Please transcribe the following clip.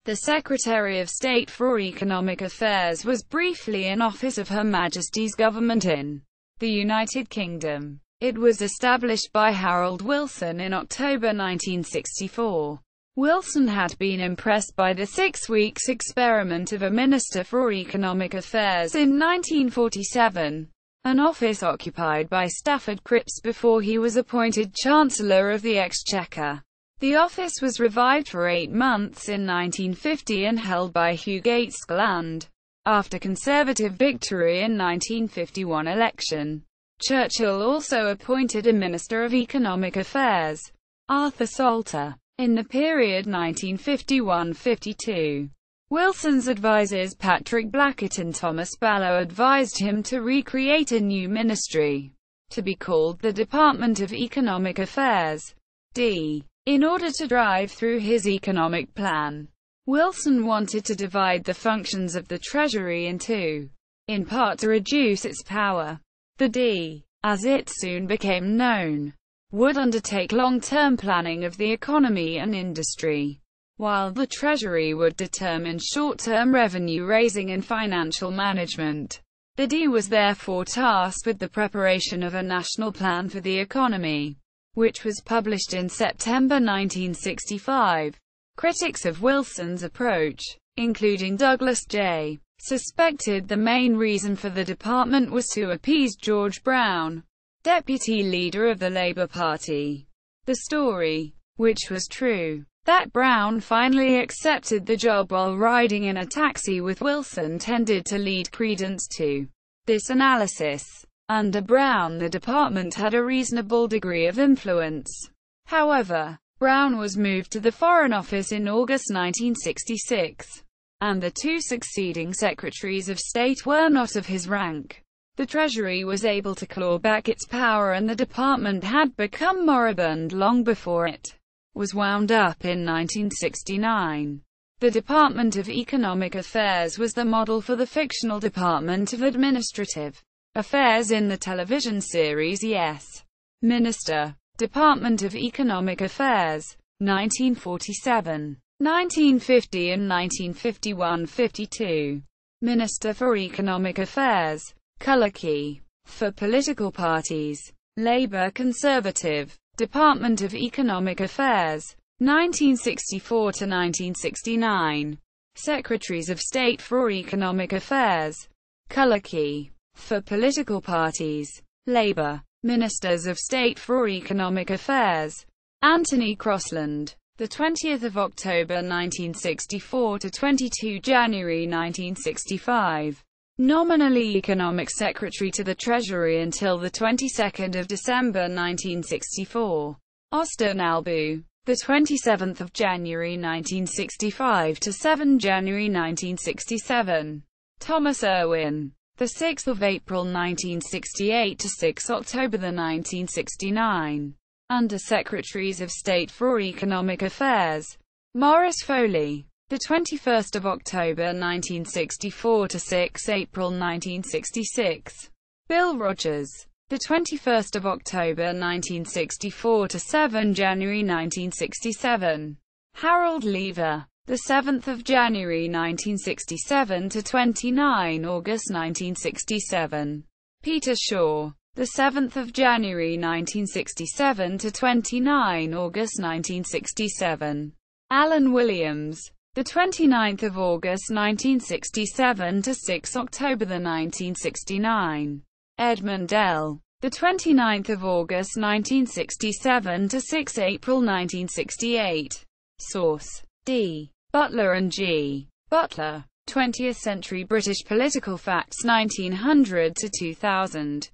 The Secretary of State for Economic Affairs was briefly in office of Her Majesty's government in the United Kingdom. It was established by Harold Wilson in October 1964. Wilson had been impressed by the 6 weeks experiment of a Minister for Economic Affairs in 1947, an office occupied by Stafford Cripps before he was appointed Chancellor of the Exchequer. The office was revived for 8 months in 1950 and held by Hugh Gaitskell and, after Conservative victory in 1951 election, Churchill also appointed a Minister of Economic Affairs, Arthur Salter. In the period 1951–52, Wilson's advisers Patrick Blackett and Thomas Balogh advised him to recreate a new ministry, to be called the Department of Economic Affairs, D. In order to drive through his economic plan, Wilson wanted to divide the functions of the Treasury in two, in part to reduce its power. The D, as it soon became known, would undertake long-term planning of the economy and industry, while the Treasury would determine short-term revenue-raising and financial management. The D was therefore tasked with the preparation of a national plan for the economy, which was published in September 1965. Critics of Wilson's approach, including Douglas J., suspected the main reason for the department was to appease George Brown, deputy leader of the Labour Party. The story, which was true, that Brown finally accepted the job while riding in a taxi with Wilson tended to lead credence to this analysis. Under Brown, the department had a reasonable degree of influence. However, Brown was moved to the Foreign Office in August 1966, and the two succeeding Secretaries of State were not of his rank. The Treasury was able to claw back its power, and the department had become moribund long before it was wound up in 1969. The Department of Economic Affairs was the model for the fictional Department of Administrative Affairs in the television series Yes, Minister. Department of Economic Affairs, 1947, 1950 and 1951–52. Minister for Economic Affairs. Color key. For political parties. Labour Conservative. Department of Economic Affairs. 1964–1969. Secretaries of State for Economic Affairs. Color key. For political parties. Labour. Ministers of State for Economic Affairs. Anthony Crossland. The 20th of October 1964 to 22 January 1965. Nominally Economic Secretary to the Treasury until the 22nd of December 1964. Austin Albu. The 27th of January 1965 to 7 January 1967. Thomas Irwin. The 6th of April 1968 to 6 October 1969. Under Secretaries of State for Economic Affairs. Maurice Foley. The 21st of October 1964 to 6 April 1966. Bill Rogers. The 21st of October 1964 to 7 January 1967. Harold Lever. The 7th of January 1967 to 29 August 1967. Peter Shaw. The 7th of January 1967 to 29 August 1967. Alan Williams. The 29th of August 1967 to 6 October 1969. Edmund L. The 29th of August 1967 to 6 April 1968. Source: D. Butler and G. Butler. 20th Century British Political Facts 1900 to 2000.